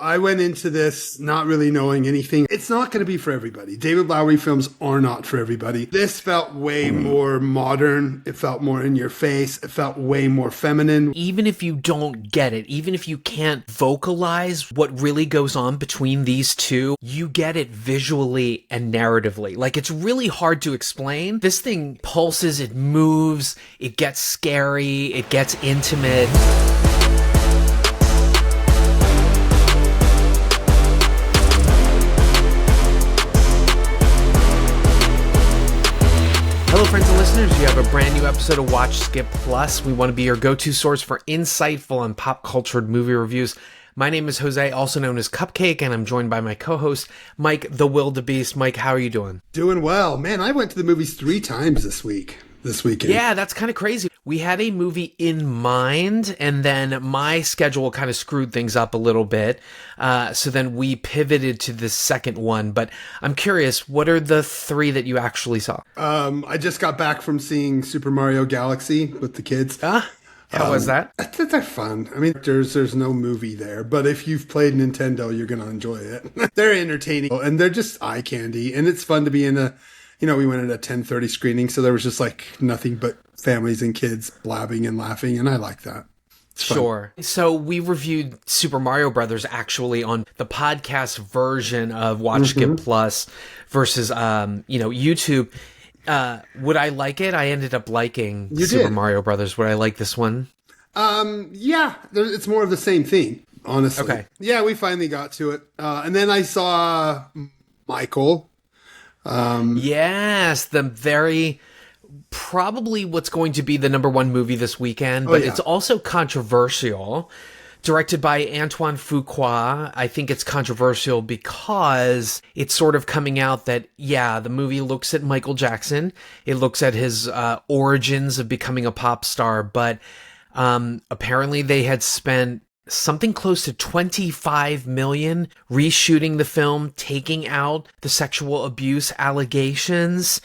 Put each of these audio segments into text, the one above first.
I went into this not really knowing anything. It's not going to be for everybody. David Lowery films are not for everybody. This felt way more modern. It felt more in your face. It felt way more feminine. Even if you don't get it, even if you can't vocalize what really goes on between these two, you get it visually and narratively. Like, it's really hard to explain. This thing pulses, it moves, it gets scary, it gets intimate. Hello, friends and listeners. You have a brand new episode of Watch Skip Plus. We want to be your go-to source for insightful and pop-cultured movie reviews. My name is Jose, also known as Cupcake, and I'm joined by my co-host, Mike, the WillDaBeast. Mike, how are you doing? Doing well. Man, I went to the movies 3 times this weekend. Yeah, that's kind of crazy. We had a movie in mind, and then my schedule kind of screwed things up a little bit. So then we pivoted to the second one. But I'm curious, what are the 3 that you actually saw? I just got back from seeing Super Mario Galaxy with the kids. How was that? They're fun. I mean, there's no movie there, but if you've played Nintendo, you're going to enjoy it. They're entertaining, and they're just eye candy, and it's fun to be in a... You know, we went at a 10:30 screening, so there was just like nothing but families and kids blabbing and laughing, and I like that. Sure. So we reviewed Super Mario Brothers actually on the podcast version of Watch Skip Plus versus YouTube. Would I like it? I ended up liking Super Mario Brothers. Would I like this one? Yeah, it's more of the same thing, honestly. Okay. Yeah, we finally got to it, and then I saw Michael. Yes, the very probably what's going to be the #1 movie this weekend, but it's also controversial. Directed by Antoine Fuqua. I think it's controversial because it's sort of coming out that, the movie looks at Michael Jackson. It looks at his origins of becoming a pop star, but apparently they had spent something close to $25 million reshooting the film, taking out the sexual abuse allegations,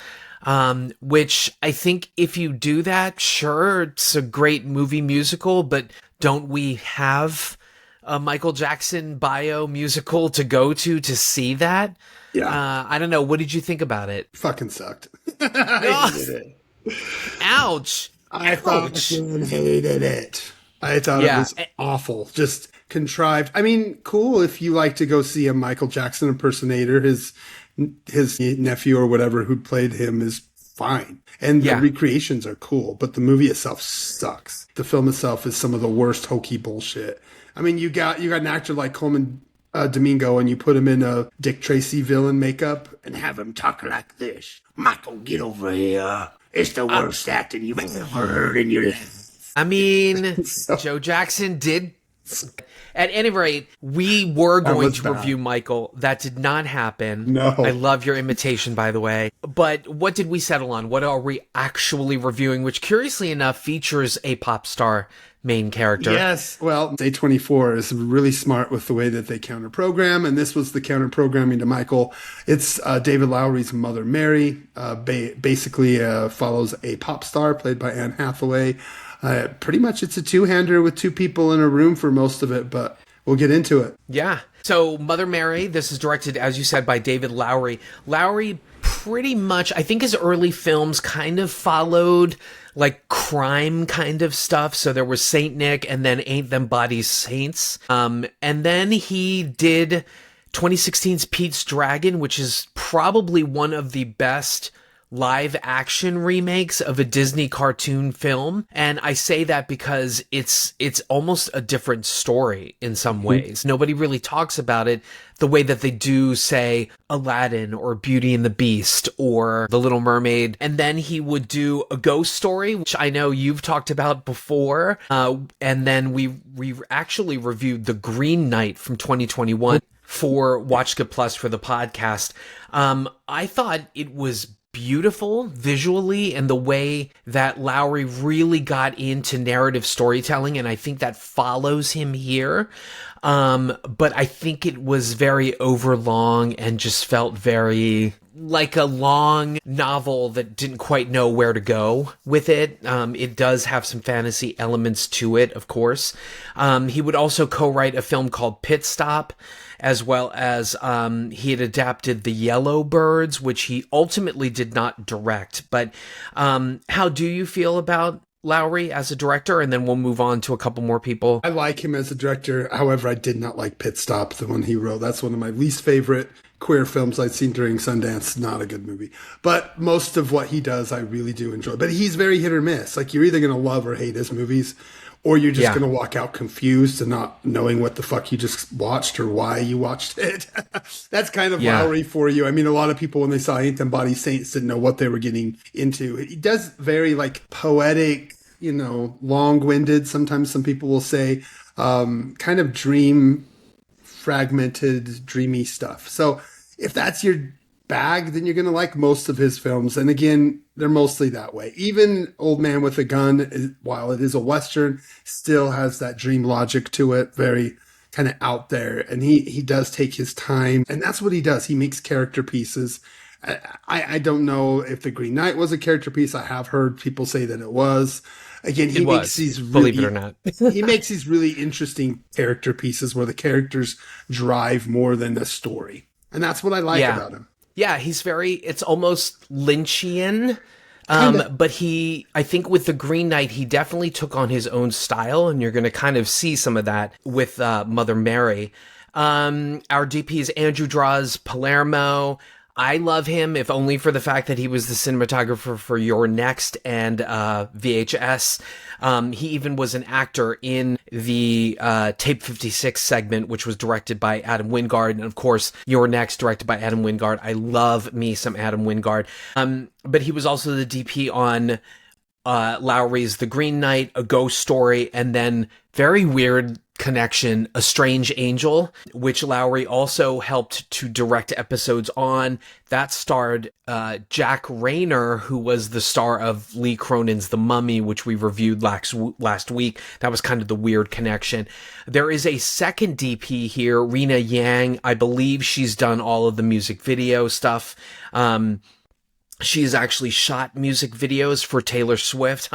which I think if you do that, sure, it's a great movie musical, but don't we have a Michael Jackson bio musical to go to see that? Yeah. I don't know. What did you think about it? Fucking sucked. I hated it. Ouch. I fucking hated it. I thought it was awful, just contrived. I mean, cool if you like to go see a Michael Jackson impersonator. His nephew or whatever who played him is fine. And the recreations are cool, but the movie itself sucks. The film itself is some of the worst hokey bullshit. I mean, you got an actor like Coleman Domingo and you put him in a Dick Tracy villain makeup and have him talk like this. Michael, get over here. It's the worst acting you've ever heard in your life. I mean, Joe Jackson did. At any rate, we were going to review Michael. That did not happen. No. I love your imitation, by the way. But what did we settle on? What are we actually reviewing? Which, curiously enough, features a pop star main character. Yes. Well, A24 is really smart with the way that they counter-program, and this was the counter-programming to Michael. It's David Lowery's mother, Mary. Basically follows a pop star played by Anne Hathaway. Pretty much it's a two-hander with 2 people in a room for most of it, but we'll get into it. Yeah. So Mother Mary, this is directed, as you said, by David Lowery. Lowery pretty much, I think his early films kind of followed like crime kind of stuff. So there was Saint Nick and then Ain't Them Bodies Saints. And then he did 2016's Pete's Dragon, which is probably one of the best live action remakes of a Disney cartoon film. And I say that because it's almost a different story in some ways. Nobody really talks about it the way that they do, say, Aladdin or Beauty and the Beast or The Little Mermaid. And then he would do a ghost story, which I know you've talked about before. And then we actually reviewed The Green Knight from 2021 for Watch Skip Plus for the podcast. I thought it was beautiful visually and the way that Lowery really got into narrative storytelling, and I think that follows him here. But I think it was very overlong and just felt very like a long novel that didn't quite know where to go with it. It does have some fantasy elements to it, of course. He would also co-write a film called Pit Stop, as well as he had adapted The Yellowbirds, which he ultimately did not direct. But how do you feel about Lowery as a director? And then we'll move on to a couple more people. I like him as a director. However, I did not like Pit Stop, the one he wrote. That's one of my least favorite queer films I'd seen during Sundance. Not a good movie. But most of what he does, I really do enjoy. But he's very hit or miss. Like, you're either going to love or hate his movies, or you're just going to walk out confused and not knowing what the fuck you just watched or why you watched it. That's kind of Lowery for you. I mean, a lot of people, when they saw Ain't Them Body Saints, didn't know what they were getting into. He does very, like, poetic, you know, long-winded, sometimes some people will say, kind of fragmented, dreamy stuff. So if that's your bag, then you're going to like most of his films. And again, they're mostly that way. Even Old Man with a Gun, while it is a Western, still has that dream logic to it, very kind of out there. And he does take his time. And that's what he does. He makes character pieces. I don't know if The Green Knight was a character piece. I have heard people say that it was. Again, he makes these really, believe it or not. he makes these really interesting character pieces where the characters drive more than the story. And that's what I like about him. Yeah, it's almost Lynchian. But I think with The Green Knight, he definitely took on his own style, and you're going to kind of see some of that with Mother Mary. Our DP is Andrew Droz, Palermo. I love him, if only for the fact that he was the cinematographer for Your Next and VHS. He even was an actor in the Tape 56 segment, which was directed by Adam Wingard. And of course, Your Next, directed by Adam Wingard. I love me some Adam Wingard. But he was also the DP on Lowery's The Green Knight, A Ghost Story, and then very weird connection, A Strange Angel, which Lowery also helped to direct episodes on. That starred Jack Rayner, who was the star of Lee Cronin's The Mummy, which we reviewed last week. That was kind of the weird connection. There is a second DP here, Rena Yang. I believe she's done all of the music video stuff. She's actually shot music videos for Taylor Swift.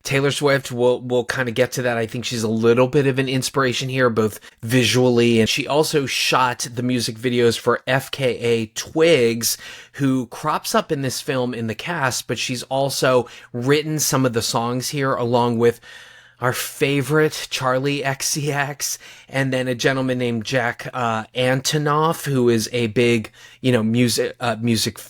Taylor Swift, we'll kind of get to that. I think she's a little bit of an inspiration here, both visually, and she also shot the music videos for FKA Twigs, who crops up in this film in the cast, but she's also written some of the songs here along with our favorite Charlie XCX, and then a gentleman named Jack Antonoff, who is a big, music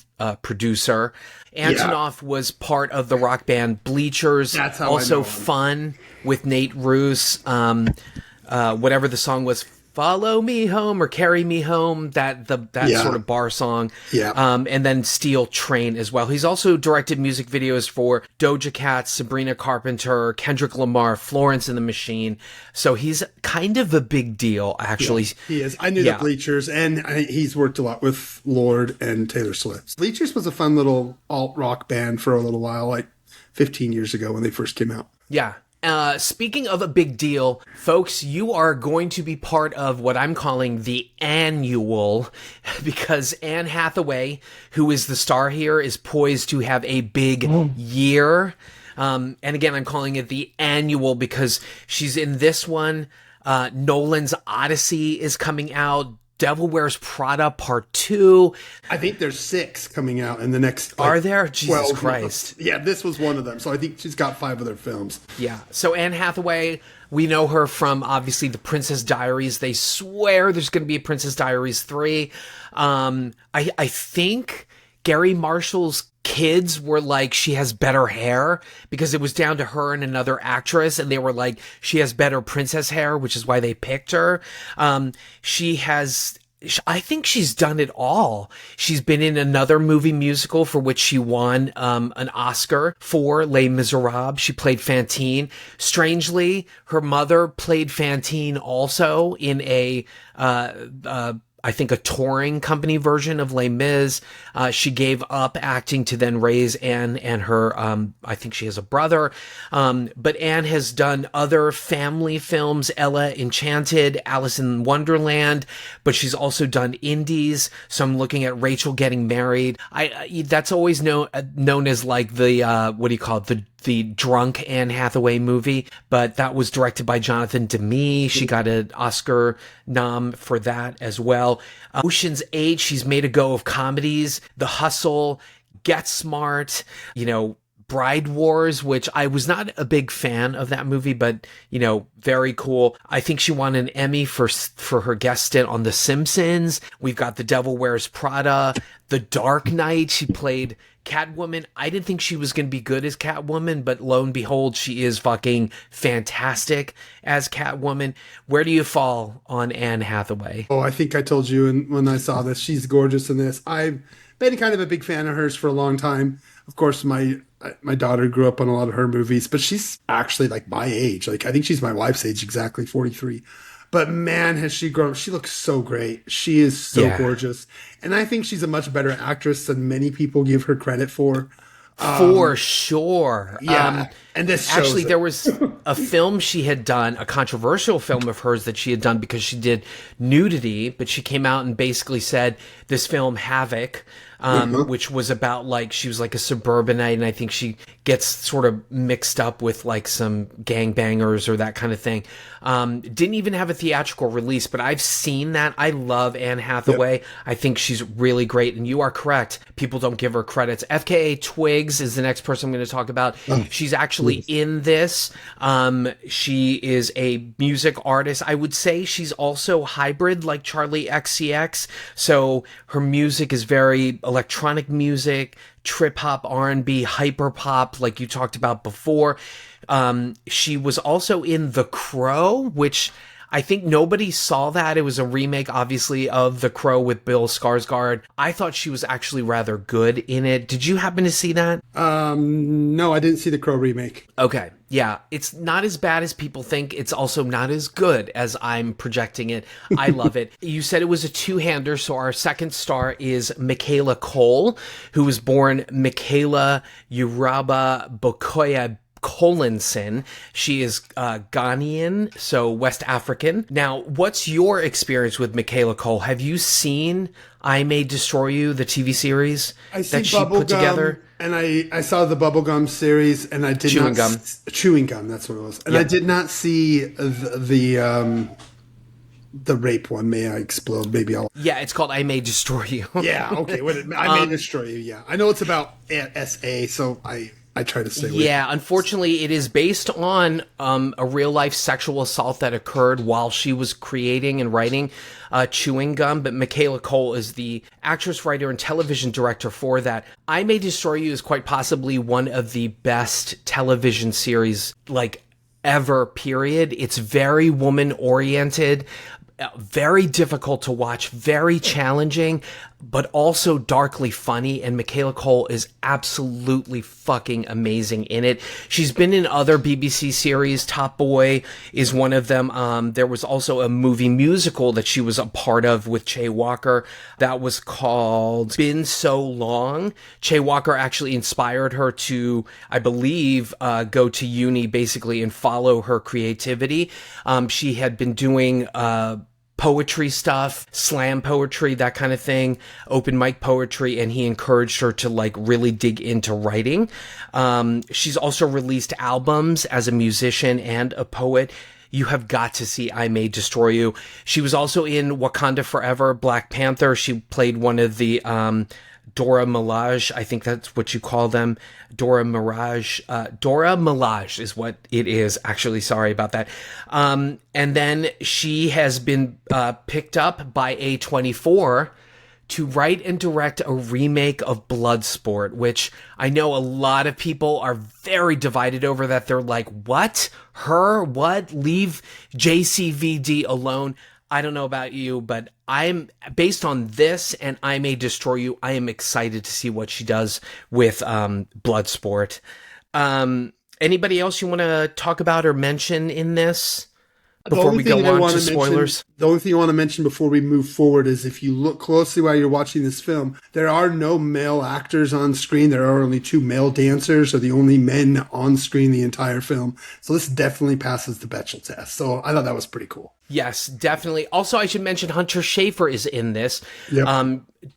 producer. Antonoff was part of the rock band Bleachers. That's how also I know him. Fun with Nate Roos. Whatever the song was, Follow Me Home or Carry Me Home, that sort of bar song. Yeah. And then Steel Train as well. He's also directed music videos for Doja Cat, Sabrina Carpenter, Kendrick Lamar, Florence and the Machine. So he's kind of a big deal, actually. Yeah, he is. I knew the Bleachers, and he's worked a lot with Lorde and Taylor Swift. Bleachers was a fun little alt-rock band for a little while, like 15 years ago when they first came out. Yeah. Speaking of a big deal, folks, you are going to be part of what I'm calling the annual, because Anne Hathaway, who is the star here, is poised to have a big year. And again, I'm calling it the annual because she's in this one. Nolan's Odyssey is coming out. Devil Wears Prada Part 2. I think there's 6 coming out in the next... Are there? Jesus Christ. Months. Yeah, this was one of them. So I think she's got 5 other films. Yeah. So Anne Hathaway, we know her from, obviously, The Princess Diaries. They swear there's going to be a Princess Diaries 3. I think Gary Marshall's kids were like, she has better hair, because it was down to her and another actress, and they were like, she has better princess hair, which is why they picked her. I think she's done it all. She's been in another movie musical for which she won an Oscar for, Les Miserables. She played Fantine. Strangely, her mother played Fantine also in I I think, a touring company version of Les Mis. She gave up acting to then raise Anne and her, I think she has a brother. But Anne has done other family films, Ella Enchanted, Alice in Wonderland, but she's also done indies. So I'm looking at Rachel Getting Married. That's always known as like the, what do you call it? The drunk Anne Hathaway movie, but that was directed by Jonathan Demme. She got an Oscar nom for that as well. Ocean's 8, she's made a go of comedies. The Hustle, Get Smart, Bride Wars, which I was not a big fan of that movie, but, very cool. I think she won an Emmy for her guest stint on The Simpsons. We've got The Devil Wears Prada, The Dark Knight. She played Catwoman. I didn't think she was going to be good as Catwoman, but lo and behold, she is fucking fantastic as Catwoman. Where do you fall on Anne Hathaway? Oh, I think I told you when I saw this, she's gorgeous in this. I've been kind of a big fan of hers for a long time. Of course, my daughter grew up on a lot of her movies, but she's actually like my age. Like, I think she's my wife's age, exactly 43. But man, has she grown. She looks so great. She is so gorgeous. And I think she's a much better actress than many people give her credit for. For sure. Yeah. And this shows actually, there was a film she had done, a controversial film of hers that she had done because she did nudity, but she came out and basically said this film, Havoc, which was about like, she was like a suburbanite, and I think she gets sort of mixed up with like some gangbangers or that kind of thing. Didn't even have a theatrical release, but I've seen that. I love Anne Hathaway. Yep. I think she's really great, and you are correct. People don't give her credits. FKA Twigs is the next person I'm going to talk about. She's actually in this. She is a music artist. I would say she's also hybrid like Charlie XCX. So her music is very electronic music, trip hop, R&B, hyper pop, like you talked about before. She was also in The Crow, which I think nobody saw that. It was a remake, obviously, of The Crow with Bill Skarsgård. I thought she was actually rather good in it. Did you happen to see that? No, I didn't see The Crow remake. Okay. Yeah, it's not as bad as people think. It's also not as good as I'm projecting it. I love it. You said it was a two-hander, so our second star is Michaela Coel, who was born Michaela Uraba Bokoya Collinson. She is Ghanaian, so West African. Now, what's your experience with Michaela Coel? Have you seen I May Destroy You, the TV series that she put together? And I saw the Bubblegum series, and I did Chewing Gum. Chewing Gum, that's what it was. And I did not see the rape one. May I Explode? Maybe I'll... Yeah, it's called I May Destroy You. Yeah, okay. I May Destroy You, yeah. I know it's about SA, so I try to stay away. Yeah, unfortunately, it is based on a real-life sexual assault that occurred while she was creating and writing Chewing Gum, but Michaela Coel is the actress, writer, and television director for that. I May Destroy You is quite possibly one of the best television series, like, ever, period. It's very woman-oriented, very difficult to watch, very challenging, but also darkly funny, and Michaela Coel is absolutely fucking amazing in it. She's been in other BBC series. Top Boy is one of them. There was also a movie musical that she was a part of with Che Walker that was called Been So Long. Che Walker actually inspired her to, I believe, go to uni basically and follow her creativity. She had been doing poetry stuff, slam poetry, that kind of thing, open mic poetry, and he encouraged her to like really dig into writing. She's also released albums as a musician and a poet. You have got to see I May Destroy You. She was also in Wakanda Forever, Black Panther. She played one of the Dora Milaje, I think that's what you call them. Dora Milaje is what it is, actually. Sorry about that. And then she has been picked up by A24 to write and direct a remake of Bloodsport, which I know a lot of people are very divided over that. They're like, what? Her? What? Leave JCVD alone. I don't know about you, but I'm based on this and I May Destroy You. I am excited to see what she does with Bloodsport. Anybody else you want to talk about or mention in this? before we go on to spoilers? The only thing I want to mention before we move forward is if you look closely while you're watching this film, there are no male actors on screen. There are only 2 male dancers, are the only men on screen the entire film. So this definitely passes the Bechdel test. So I thought that was pretty cool. Yes, definitely. Also, I should mention Hunter Schafer is in this. Yep.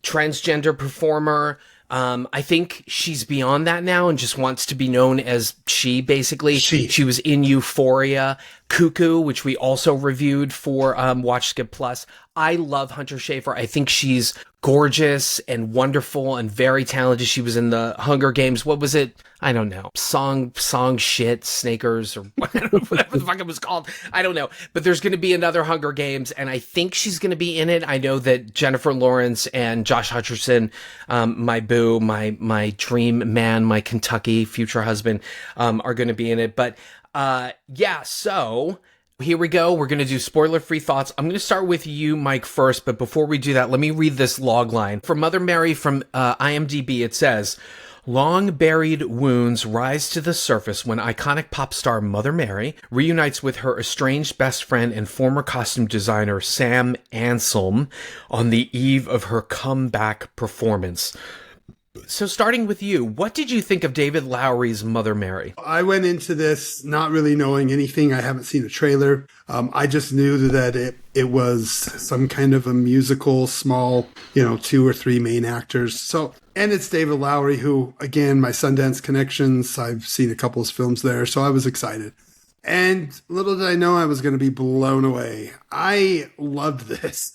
Transgender performer. I think she's beyond that now and just wants to be known as she, basically. She was in Euphoria, Cuckoo, which we also reviewed for Watch Skip Plus. I love Hunter Schafer. I think she's gorgeous and wonderful and very talented. She was in the Hunger Games. What was it? I don't know. Song shit, Snakers, or whatever the fuck it was called. I don't know. But there's going to be another Hunger Games, and I think she's going to be in it. I know that Jennifer Lawrence and Josh Hutcherson, my boo, my dream man, my Kentucky future husband, are going to be in it. But yeah, so here we go. We're going to do spoiler-free thoughts. I'm going to start with you, Mike, first. But before we do that, let me read this log line. For Mother Mary from IMDb, it says, long-buried wounds rise to the surface when iconic pop star Mother Mary reunites with her estranged best friend and former costume designer Sam Anselm on the eve of her comeback performance. So starting with you, what did you think of David Lowery's Mother Mary? I went into this not really knowing anything. I haven't seen a trailer. I just knew that it was some kind of a musical, small, 2 or 3 main actors. So, and it's David Lowery, who, again, my Sundance connections, I've seen a couple of his films there, so I was excited. And little did I know I was going to be blown away. I loved this.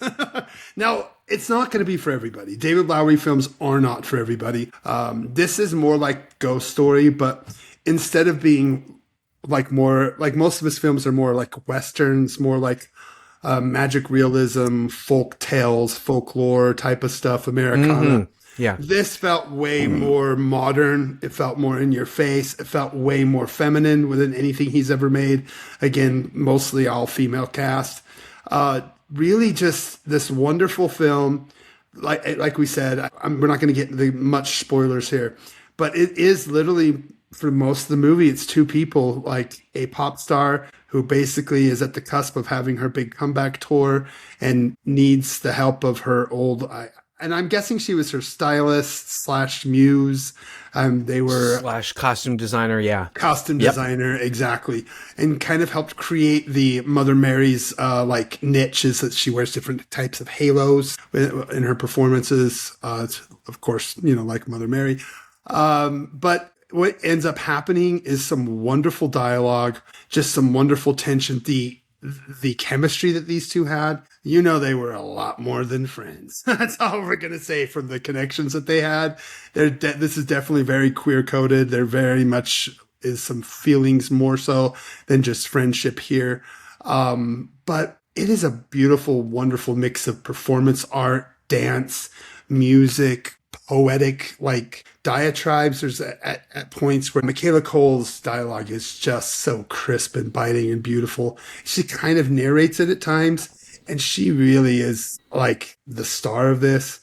Now, it's not going to be for everybody. David Lowery films are not for everybody. This is more like Ghost Story, but instead of being like more, like most of his films are more like Westerns, more like magic realism, folk tales, folklore type of stuff, Americana. Mm-hmm. Yeah. This felt way more modern. It felt more in your face. It felt way more feminine than anything he's ever made. Again, mostly all female cast. Really just this wonderful film. Like we said, we're not going to get into much spoilers here, but it is literally, for most of the movie, it's 2 people, like a pop star who basically is at the cusp of having her big comeback tour and needs the help of her old, and I'm guessing she was her stylist / muse. They were / costume designer. Yeah. Costume designer. Exactly. And kind of helped create the Mother Mary's, like niche is that she wears different types of halos in her performances. Of course, like Mother Mary. But what ends up happening is some wonderful dialogue, just some wonderful tension. The chemistry that these 2 had, they were a lot more than friends. That's all we're going to say from the connections that they had. This is definitely very queer coded. There very much is some feelings more so than just friendship here. But it is a beautiful, wonderful mix of performance art, dance, music, poetic, like diatribes. There's at points where Michaela Coel's dialogue is just so crisp and biting and beautiful. She kind of narrates it at times, and she really is like the star of this.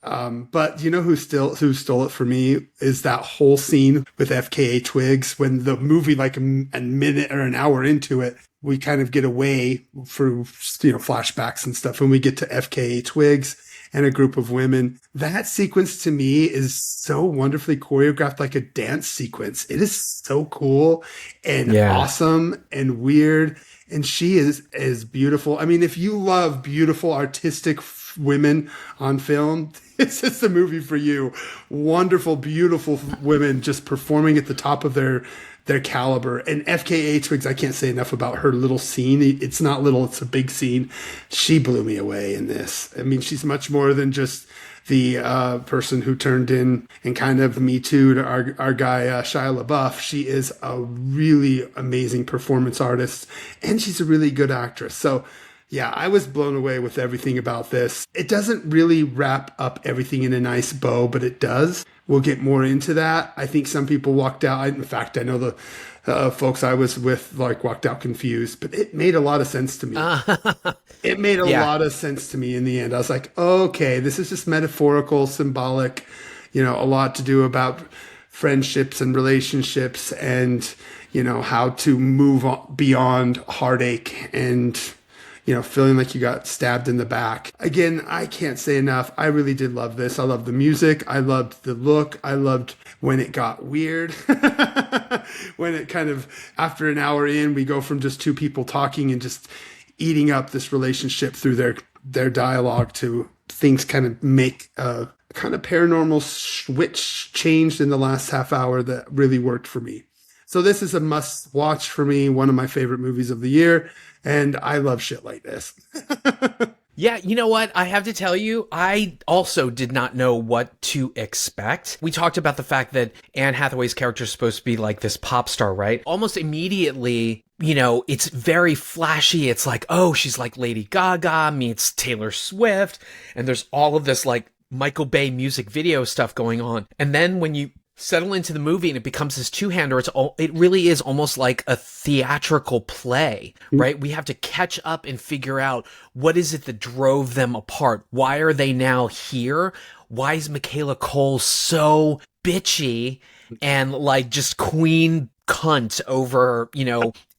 But who stole it for me is that whole scene with FKA Twigs when the movie, like a minute or an hour into it, we kind of get away for flashbacks and stuff, and we get to FKA Twigs and a group of women. That sequence to me is so wonderfully choreographed, like a dance sequence. It is so cool and awesome and weird. And she is beautiful. I mean, if you love beautiful, artistic women on film, this is the movie for you. Wonderful, beautiful women just performing at the top of their caliber. And FKA Twigs, I can't say enough about her little scene. It's not little, it's a big scene. She blew me away in this. I mean, she's much more than just the person who turned in and kind of Me Too'd our guy Shia LaBeouf. She is a really amazing performance artist, and she's a really good actress. So yeah, I was blown away with everything about this. It doesn't really wrap up everything in a nice bow, but it does. We'll get more into that. I think some people walked out. In fact, I know the folks I was with walked out confused, but it made a lot of sense to me. It made a lot of sense to me in the end. I was like, okay, this is just metaphorical, symbolic, a lot to do about friendships and relationships and, how to move on beyond heartache and, feeling like you got stabbed in the back. Again, I can't say enough. I really did love this. I loved the music. I loved the look. I loved when it got weird. When it kind of, after an hour in, we go from just two people talking and just eating up this relationship through their dialogue to things kind of make a kind of paranormal switch changed in the last half hour that really worked for me. So this is a must watch for me, one of my favorite movies of the year. And I love shit like this. Yeah, you know what? I have to tell you, I also did not know what to expect. We talked about the fact that Anne Hathaway's character is supposed to be like this pop star, right? Almost immediately, it's very flashy. It's like, oh, she's like Lady Gaga meets Taylor Swift. And there's all of this like Michael Bay music video stuff going on. And then when you settle into the movie and it becomes this two-hander, it really is almost like a theatrical play, right? We have to catch up and figure out what is it that drove them apart. Why are they now here? Why is Michaela Coel so bitchy and like just queen cunt over,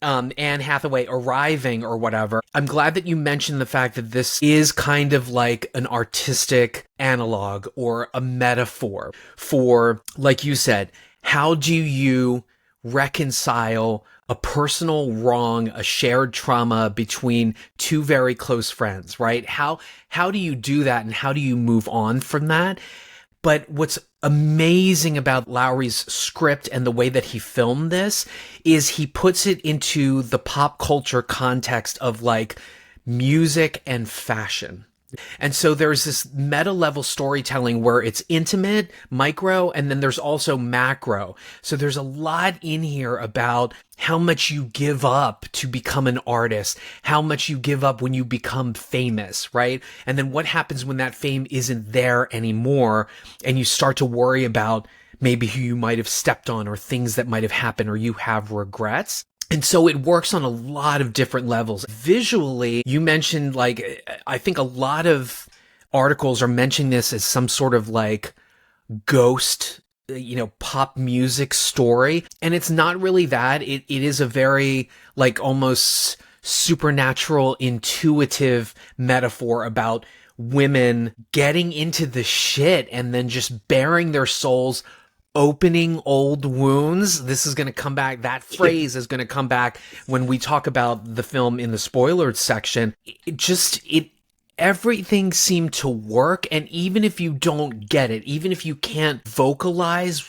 Anne Hathaway arriving or whatever? I'm glad that you mentioned the fact that this is kind of like an artistic analog or a metaphor for, like you said, how do you reconcile a personal wrong, a shared trauma between two very close friends, right? How do you do that and how do you move on from that? But what's amazing about Lowery's script and the way that he filmed this is he puts it into the pop culture context of like music and fashion. And so there's this meta level storytelling where it's intimate, micro, and then there's also macro. So there's a lot in here about how much you give up to become an artist, how much you give up when you become famous, right? And then what happens when that fame isn't there anymore and you start to worry about maybe who you might have stepped on or things that might have happened or you have regrets. And so it works on a lot of different levels. Visually, you mentioned I think a lot of articles are mentioning this as some sort of like ghost, pop music story. And it's not really that. It is a very like almost supernatural, intuitive metaphor about women getting into the shit and then just bearing their souls, opening old wounds. This is going to come back. That phrase is going to come back when we talk about the film in the spoilers section. Everything seemed to work. And even if you don't get it, even if you can't vocalize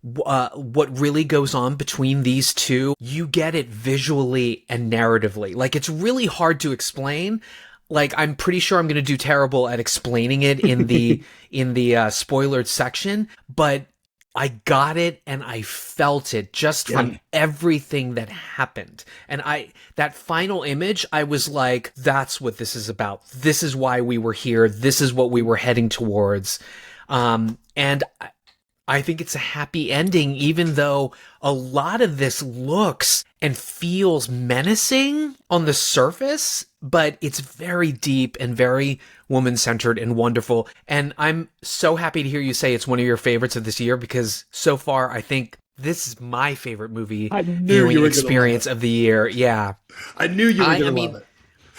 what really goes on between these two, you get it visually and narratively. Like, it's really hard to explain. Like, I'm pretty sure I'm going to do terrible at explaining it in the spoilers section, but I got it and I felt it just from everything that happened. And that final image, I was like, that's what this is about. This is why we were here. This is what we were heading towards. And I think it's a happy ending, even though a lot of this looks and feels menacing on the surface, but it's very deep and very woman-centered and wonderful. And I'm so happy to hear you say it's one of your favorites of this year, because so far I think this is my favorite movie viewing experience of the year. Yeah. I knew you were going to love it.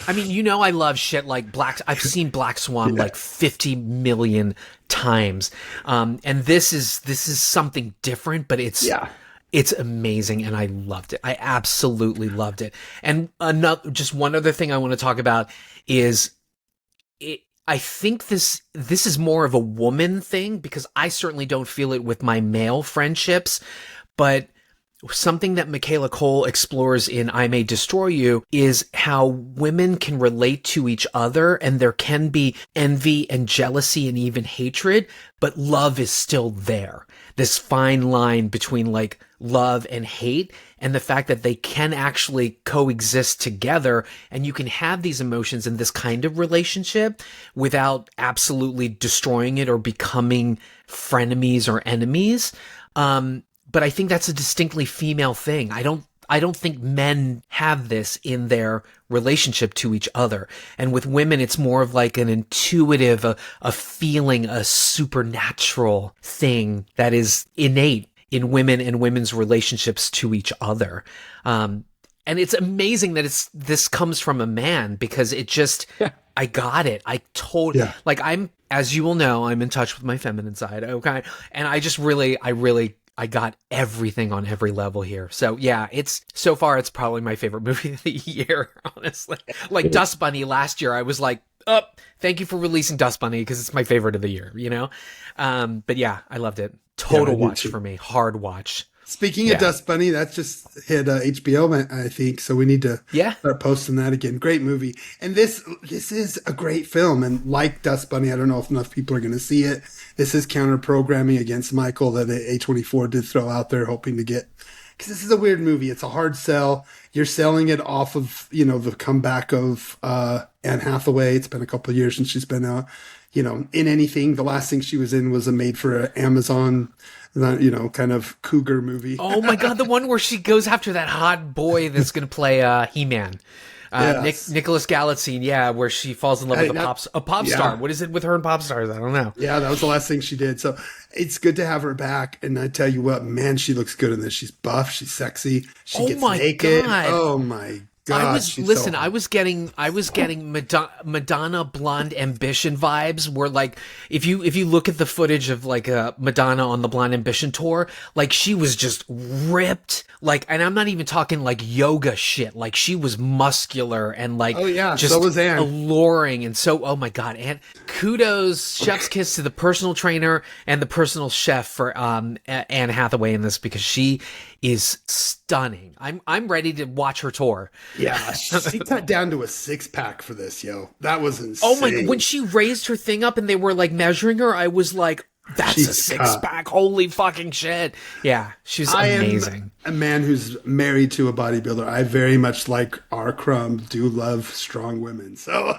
I mean, I love shit like I've seen Black Swan like 50 million times. And this is something different, but it's amazing. And I loved it. I absolutely loved it. And just one other thing I want to talk about is I think this is more of a woman thing, because I certainly don't feel it with my male friendships, but something that Michaela Coel explores in I May Destroy You is how women can relate to each other, and there can be envy and jealousy and even hatred, but love is still there. This fine line between like love and hate, and the fact that they can actually coexist together, and you can have these emotions in this kind of relationship without absolutely destroying it or becoming frenemies or enemies. But I think that's a distinctly female thing. I don't think men have this in their relationship to each other. And with women, it's more of like an intuitive, a feeling, a supernatural thing that is innate in women and women's relationships to each other. And it's amazing that this comes from a man, because it just, I got it. I totally, like, as you will know, I'm in touch with my feminine side. Okay. And I got everything on every level here. So yeah, so far it's probably my favorite movie of the year, honestly. Like Dust Bunny last year, I was like, oh, thank you for releasing Dust Bunny, because it's my favorite of the year, you know? But yeah, I loved it. Total watch for me. Hard watch. Speaking of Dust Bunny, that just hit HBO, I think. So we need to start posting that again. Great movie. And this is a great film. And like Dust Bunny, I don't know if enough people are going to see it. This is counter-programming against Michael that A24 did throw out there, hoping to get... Because this is a weird movie. It's a hard sell. You're selling it off of, the comeback of Anne Hathaway. It's been a couple of years since she's been in anything. The last thing she was in was a made-for-Amazon... kind of cougar movie. Oh my God, the one where she goes after that hot boy that's going to play He-Man. Nicholas Galitzine, where she falls in love with a pop star. What is it with her and pop stars? I don't know. Yeah, that was the last thing she did. So it's good to have her back. And I tell you what, man, she looks good in this. She's buff. She's sexy. She gets naked. God. Oh my God. I was getting Madonna Blonde Ambition vibes, where like if you look at the footage of like Madonna on the Blonde Ambition tour, like she was just ripped, like, and I'm not even talking like yoga shit, like she was muscular and like just so was Anne. Alluring, and so oh my God, and kudos, chef's kiss to the personal trainer and the personal chef for Anne Hathaway in this, because she is stunning. I'm ready to watch her tour. Yeah, she got down to a 6-pack for this, yo. That was insane. Oh my! When she raised her thing up and they were like measuring her, I was like, "That's a 6-pack! Holy fucking shit!" Yeah, she's amazing. I am a man who's married to a bodybuilder. I very much like R. Crumb do love strong women. So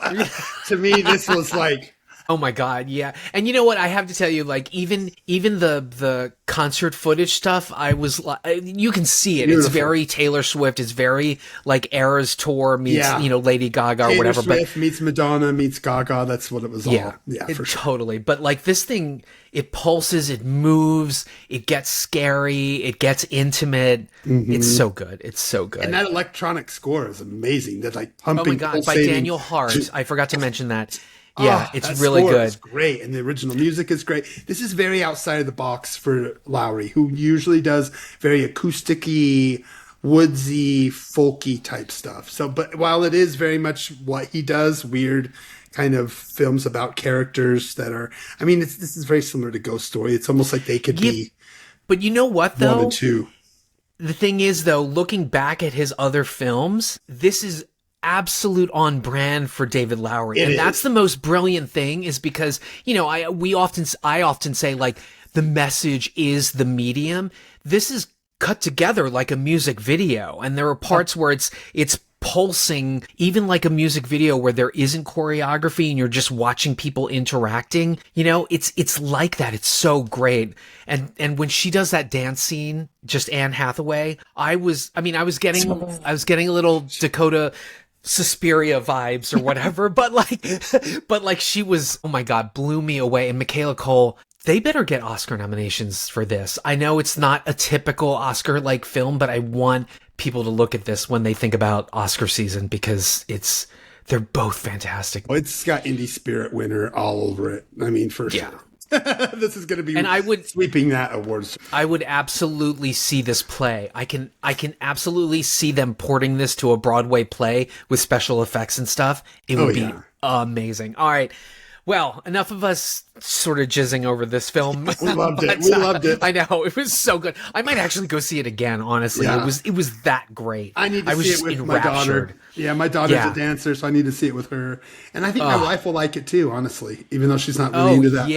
to me, this was like. Oh my God, yeah. And you know what? I have to tell you, like, even the concert footage stuff, I was like, you can see it. Beautiful. It's very Taylor Swift. It's very like Eras Tour meets, Lady Gaga or whatever. Taylor Swift meets Madonna meets Gaga. That's what it was all. Yeah, for sure. Totally. But like this thing, it pulses, it moves, it gets scary, it gets intimate. Mm-hmm. It's so good. It's so good. And that electronic score is amazing. That like pumping. Oh my God, by Daniel Hart. I forgot to mention that. Yeah, it's really good. It's great, and the original music is great. This is very outside of the box for Lowery, who usually does very acousticy, woodsy, folky type stuff. So, but while it is very much what he does, weird kind of films about characters that are, I mean, this is very similar to Ghost Story. It's almost like they could be. But you know what, though? 1 and 2. The thing is, though, looking back at his other films, this is absolute on brand for David Lowery. And that's the most brilliant thing, is because, I often say like the message is the medium. This is cut together like a music video. And there are parts where it's pulsing, even like a music video where there isn't choreography and you're just watching people interacting. It's like that. It's so great. And when she does that dance scene, just Anne Hathaway, I was getting a little Dakota Suspiria vibes or whatever, but like she was, oh my God, blew me away. And Michaela Coel, they better get Oscar nominations for this. I know it's not a typical Oscar like film, but I want people to look at this when they think about Oscar season, because they're both fantastic. Well, it's got Indie Spirit winner all over it. I mean, for sure. This is going to be sweeping that awards. I would absolutely see this play. I can absolutely see them porting this to a Broadway play with special effects and stuff. It would be amazing. All right. Well, enough of us sort of jizzing over this film. We loved it. We loved it. I know. It was so good. I might actually go see it again, honestly. Yeah. It was that great. I need to see it with my daughter. Yeah, my daughter's a dancer, so I need to see it with her. And I think my wife will like it too, honestly, even though she's not really into that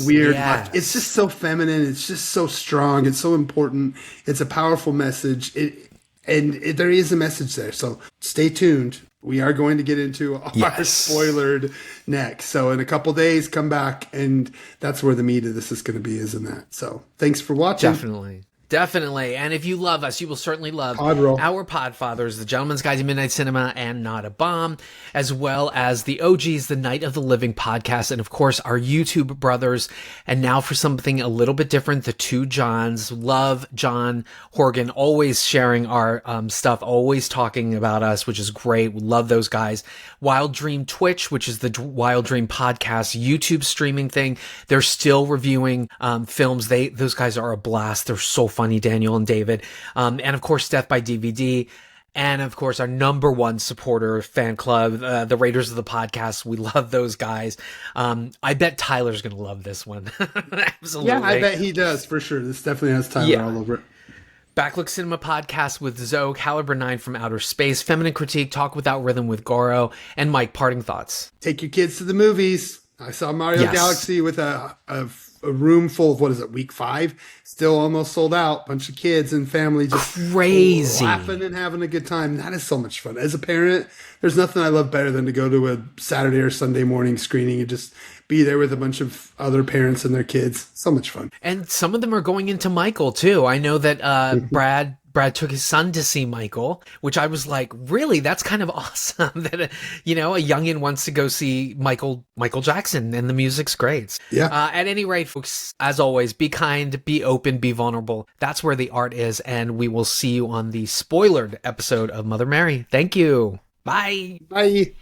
weird. Yes. It's just so feminine. It's just so strong. It's so important. It's a powerful message. There is a message there. So stay tuned. We are going to get into our spoilered next. So in a couple days, come back, and that's where the meat of this is going to be, isn't that? So thanks for watching. Definitely. Definitely. And if you love us, you will certainly love Podroll. our Podfathers, The Gentleman's Guide to Midnight Cinema and Not a Bomb, as well as the OGs, the Night of the Living podcast, and of course our YouTube brothers. And now for something a little bit different, the two Johns. Love John Horgan, always sharing our stuff, always talking about us, which is great. We love those guys. Wild Dream Twitch, which is the Wild Dream podcast YouTube streaming thing. They're still reviewing films. Those guys are a blast. They're so funny, Daniel and David. And of course, Death by DVD. And of course, our number one supporter fan club, the Raiders of the Podcast. We love those guys. I bet Tyler's going to love this one. Absolutely. Yeah, I bet he does for sure. This definitely has Tyler all over it. Backlook Cinema Podcast with Zoe, Caliber 9 from Outer Space, Feminine Critique, Talk Without Rhythm with Goro, and Mike, parting thoughts. Take your kids to the movies. I saw Mario Galaxy with a room full of, what is it, week 5? Still almost sold out. Bunch of kids and family just crazy laughing and having a good time. That is so much fun. As a parent, there's nothing I love better than to go to a Saturday or Sunday morning screening and just be there with a bunch of other parents and their kids. So much fun. And some of them are going into Michael too. I know that Brad took his son to see Michael, which I was like, really? That's kind of awesome that, a youngin wants to go see Michael Jackson, and the music's great. Yeah. At any rate, folks, as always, be kind, be open, be vulnerable. That's where the art is. And we will see you on the spoilered episode of Mother Mary. Thank you. Bye. Bye.